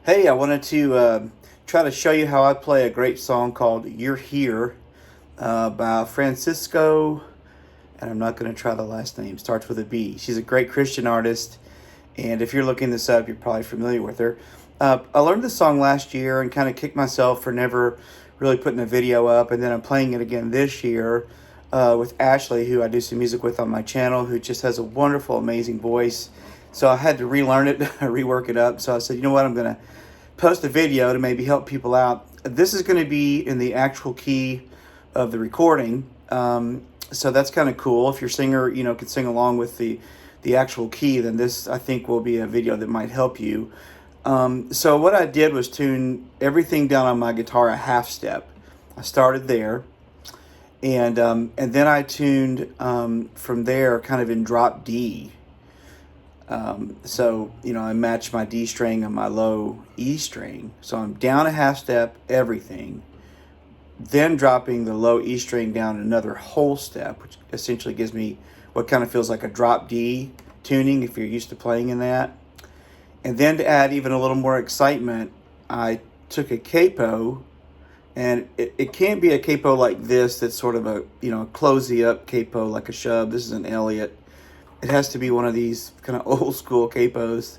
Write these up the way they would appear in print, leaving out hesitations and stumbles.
Hey, I wanted to try to show you how I play a great song called You're Here by Francisco, and I'm not going to try the last name, starts with a B. She's a great Christian artist, and if you're looking this up, you're probably familiar with her. I learned this song last year and kind of kicked myself for never really putting a video up, and then I'm playing it again this year with Ashley, who I do some music with on my channel, who just has a wonderful, amazing voice. So I had to relearn it, rework it up. So I said, you know what, I'm going to post a video to maybe help people out. This is going to be in the actual key of the recording. So that's kind of cool. If your singer, can sing along with the actual key, then this, I think, will be a video that might help you. So what I did was tune everything down on my guitar a half step. I started there, and then I tuned from there kind of in drop D. So, I match my D string and my low E string. So I'm down a half step, everything. Then dropping the low E string down another whole step, which essentially gives me what kind of feels like a drop D tuning if you're used to playing in that. And then to add even a little more excitement, I took a capo, and it can't be a capo like this that's sort of a, closey up capo like a shove. This is an Elliott. It has to be one of these kind of old school capos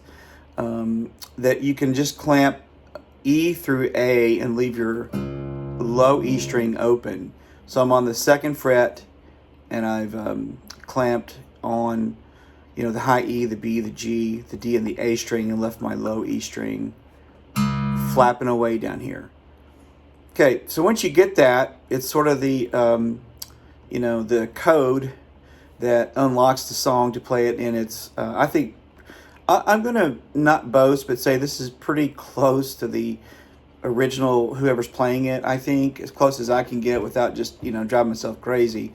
that you can just clamp E through A and leave your low E string open. So I'm on the second fret, and I've clamped on, the high E, the B, the G, the D, and the A string, and left my low E string flapping away down here. Okay, so once you get that, it's sort of the, the code that unlocks the song to play it in its, I think, I'm going to not boast, but say this is pretty close to the original, whoever's playing it, I think, as close as I can get without just, driving myself crazy.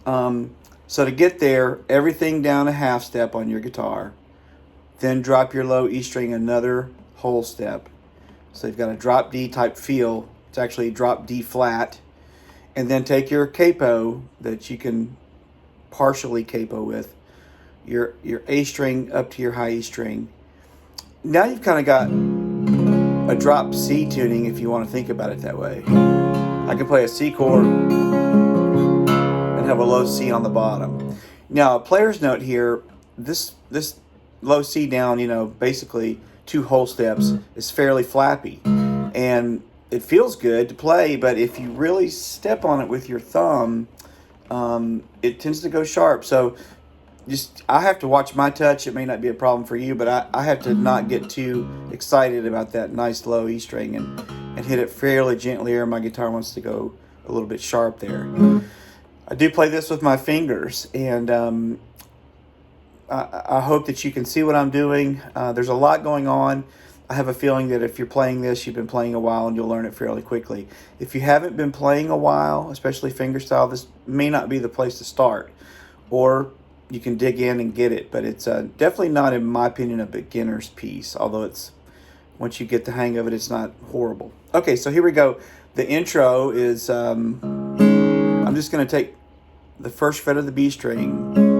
So to get there, everything down a half step on your guitar, then drop your low E string another whole step. So you've got a drop D type feel. It's actually drop D flat. And then take your capo that you can partially capo with, your A string up to your high E string. Now you've kind of got a drop C tuning if you want to think about it that way. I can play a C chord and have a low C on the bottom. Now, a player's note here, this low C down, basically two whole steps, is fairly flappy. And it feels good to play, but if you really step on it with your thumb, it tends to go sharp. So I have to watch my touch. It may not be a problem for you, but I have to not get too excited about that nice low E string and hit it fairly gently, or my guitar wants to go a little bit sharp there. I do play this with my fingers, and I hope that you can see what I'm doing. There's a lot going on. I have a feeling that if you're playing this, you've been playing a while and you'll learn it fairly quickly. If you haven't been playing a while, especially fingerstyle, this may not be the place to start. Or you can dig in and get it, but it's definitely not, in my opinion, a beginner's piece, although it's, once you get the hang of it, it's not horrible. Okay, so here we go. The intro is, I'm just going to take the first fret of the B string,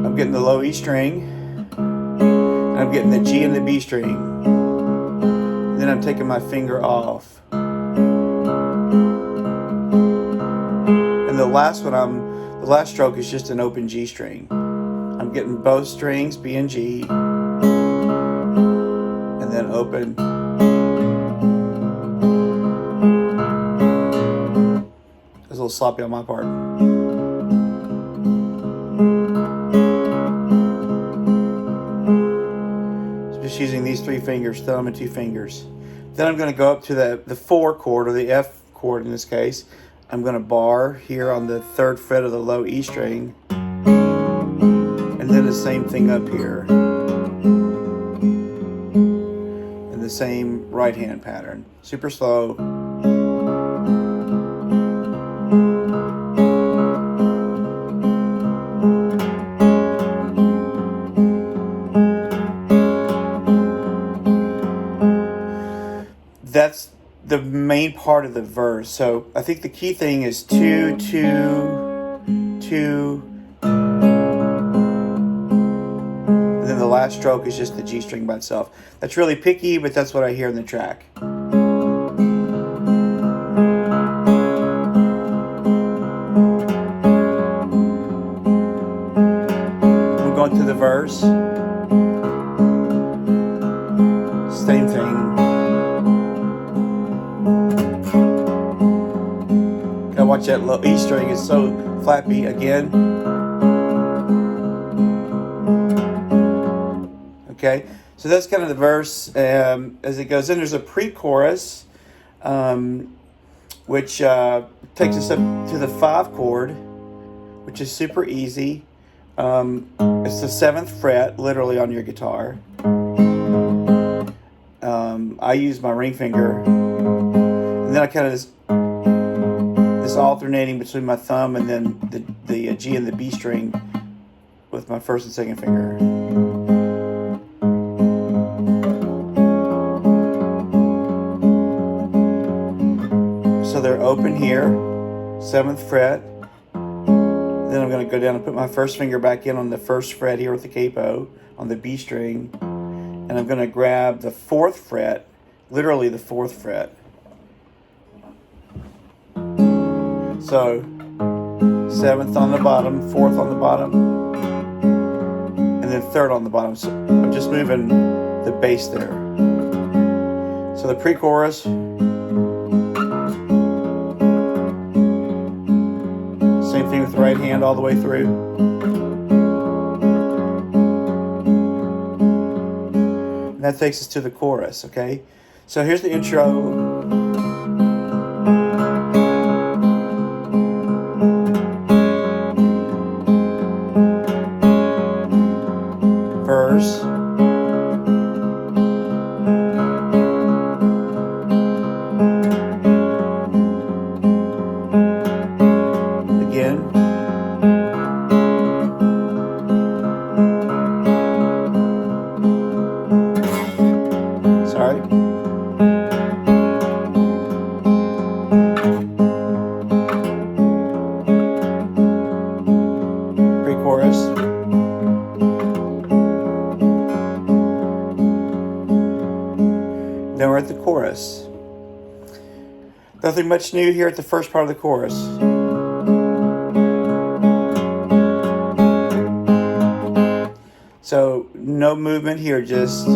I'm getting the low E string, I'm getting the G and the B string, then I'm taking my finger off, and the last stroke is just an open G string. I'm getting both strings, B and G, and then open. It's a little sloppy on my part. Just using these three fingers, thumb and two fingers. Then I'm going to go up to the 4 chord, or the F chord in this case. I'm going to bar here on the 3rd fret of the low E string, and then the same thing up here, and the same right hand pattern, super slow. That's the the main part of the verse. So I think the key thing is 2, 2, 2. And then the last stroke is just the G string by itself. That's really picky, but that's what I hear in the track. I'm going to the verse. Same thing. Gotta watch that low E string, it's so flappy again. Okay, so that's kind of the verse. As it goes in, there's a pre-chorus, which takes us up to the 5 chord, which is super easy. It's the 7th fret, literally, on your guitar. I use my ring finger, and then I kind of this alternating between my thumb and then the G and the B string with my first and second finger. So they're open here, 7th fret. Then I'm going to go down and put my first finger back in on the 1st fret here with the capo on the B string. And I'm going to grab the 4th fret, literally the 4th fret. So 7th on the bottom, 4th on the bottom, and then 3rd on the bottom. So I'm just moving the bass there. So the pre-chorus. Same thing with the right hand all the way through. And that takes us to the chorus, okay? So here's the intro. Verse. Again. Sorry. Pre-chorus. Then we're at the chorus. Nothing much new here at the first part of the chorus. So no movement here, just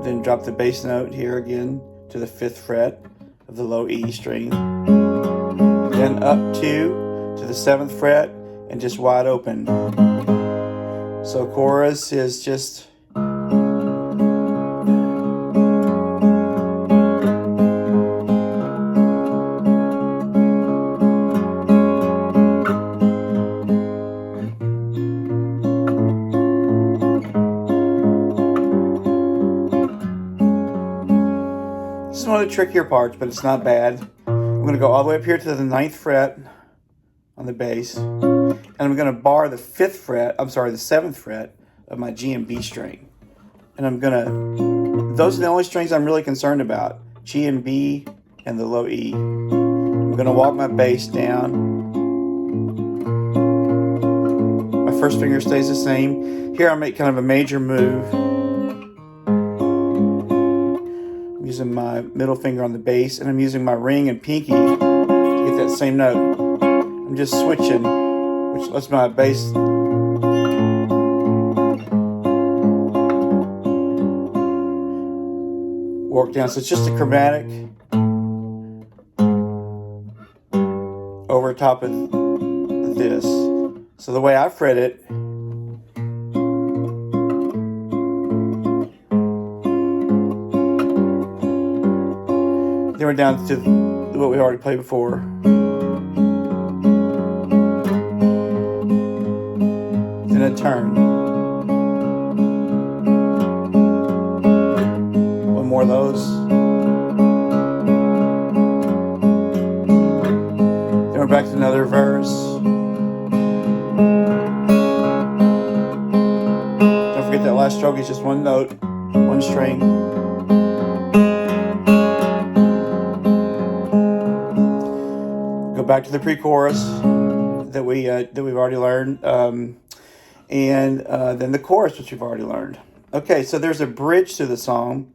then drop the bass note here again to the 5th fret of the low E string. Then up to the 7th fret and just wide open. So chorus is just this is one of the trickier parts, but it's not bad. I'm going to go all the way up here to the 9th fret on the bass, and I'm going to bar the 7th fret of my G and B string. And I'm going to, those are the only strings I'm really concerned about, G and B and the low E. I'm going to walk my bass down. My first finger stays the same. Here I make kind of a major move. I'm using my middle finger on the bass, and I'm using my ring and pinky to get that same note. I'm just switching, which lets my bass work down. So it's just a chromatic over top of this. So the way I fret it, then we're down to what we already played before. Then a turn. One more of those. Then we're back to another verse. Don't forget that last stroke is just one note, one string. back to the pre-chorus that we've already learned, and then the chorus, which we've already learned. Okay, so there's a bridge to the song,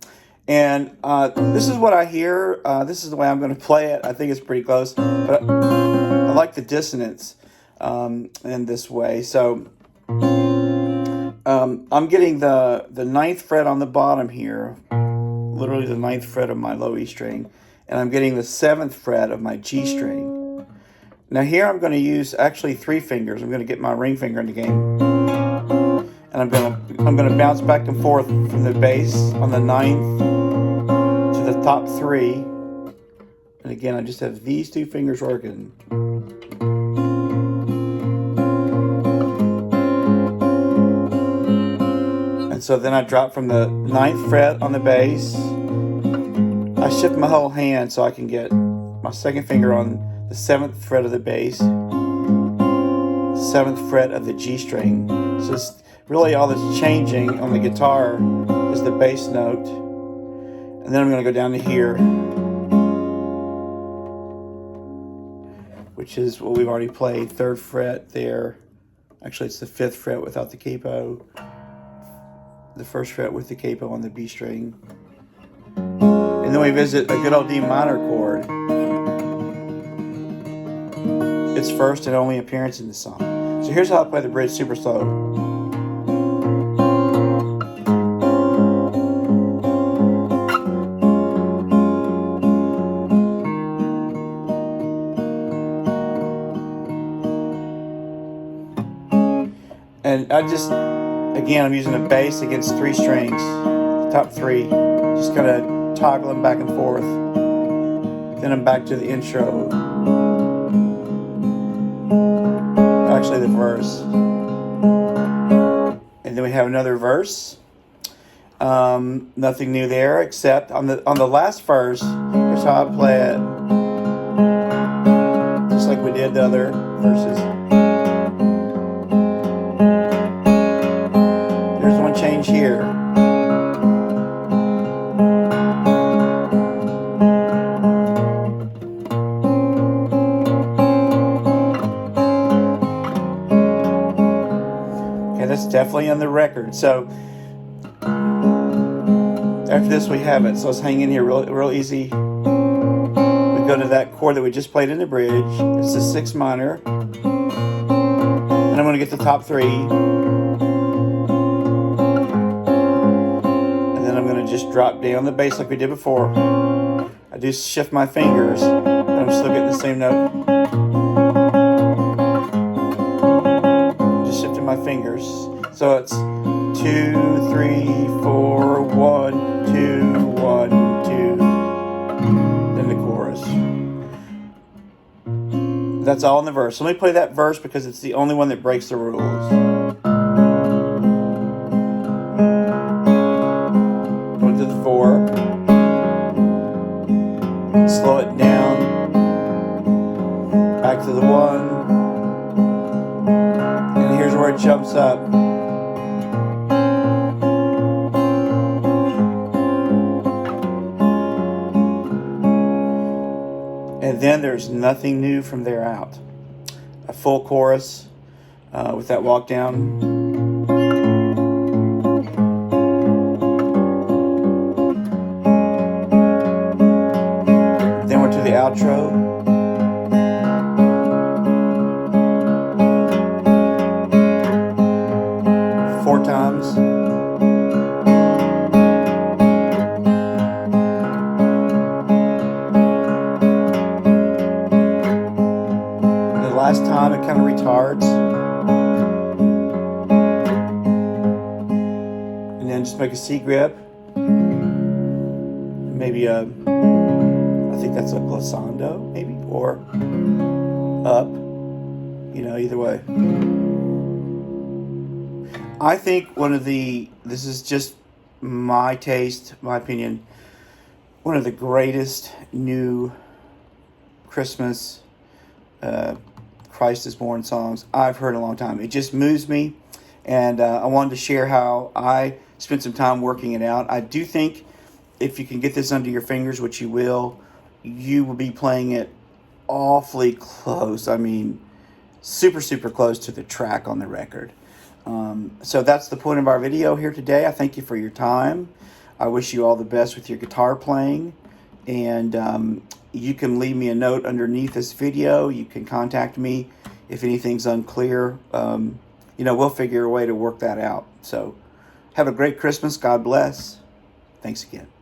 and this is what I hear. This is the way I'm going to play it. I think it's pretty close, but I like the dissonance in this way. So I'm getting the ninth fret on the bottom here, literally the ninth fret of my low E string, and I'm getting the 7th fret of my G string. Now here I'm going to use actually 3 fingers. I'm going to get my ring finger in the game, and I'm going to bounce back and forth from the bass on the 9th to the top 3. And again, I just have these 2 fingers working. And so then I drop from the 9th fret on the bass. I shift my whole hand so I can get my 2nd finger on the 7th fret of the bass, 7th fret of the G string. So it's really all that's changing on the guitar is the bass note. And then I'm going to go down to here, which is what we've already played, 3rd fret there. Actually, it's the 5th fret without the capo, the 1st fret with the capo on the B string. And then we visit a good old D minor chord. Its first and only appearance in the song. So here's how I play the bridge super slow. And I just, again, I'm using a bass against 3 strings, top 3, just kind of toggling back and forth. Then I'm back to the intro. Actually, the verse. And then we have another verse. Nothing new there, except on the last verse, here's how I play it. Just like we did the other verses. There's one change here. That's definitely on the record. So after this we have it. So let's hang in here real easy. We go to that chord that we just played in the bridge. It's the 6 minor. And I'm going to get the top 3. And then I'm going to just drop down the bass like we did before. I do shift my fingers, but I'm still getting the same note. Just shifting my fingers. So it's 2, 3, 4, 1, 2, 1, 2. Then the chorus. That's all in the verse. So let me play that verse because it's the only one that breaks the rules. Go to the 4. Slow it down. Back to the 1. And here's where it jumps up. And then there's nothing new from there out. A full chorus with that walk down. Then we're to the outro. Four times. Last time it kind of retards, and then just make a C grip, maybe I think that's a glissando, maybe, or up, either way. I think this is just my taste, my opinion, one of the greatest new Christmas Christ is Born songs I've heard in a long time. It just moves me, and I wanted to share how I spent some time working it out. I do think if you can get this under your fingers, which you will be playing it awfully close. I mean, super, super close to the track on the record. So that's the point of our video here today. I thank you for your time. I wish you all the best with your guitar playing. And you can leave me a note underneath this video. You can contact me if anything's unclear. We'll figure a way to work that out. So have a great Christmas. God bless. Thanks again.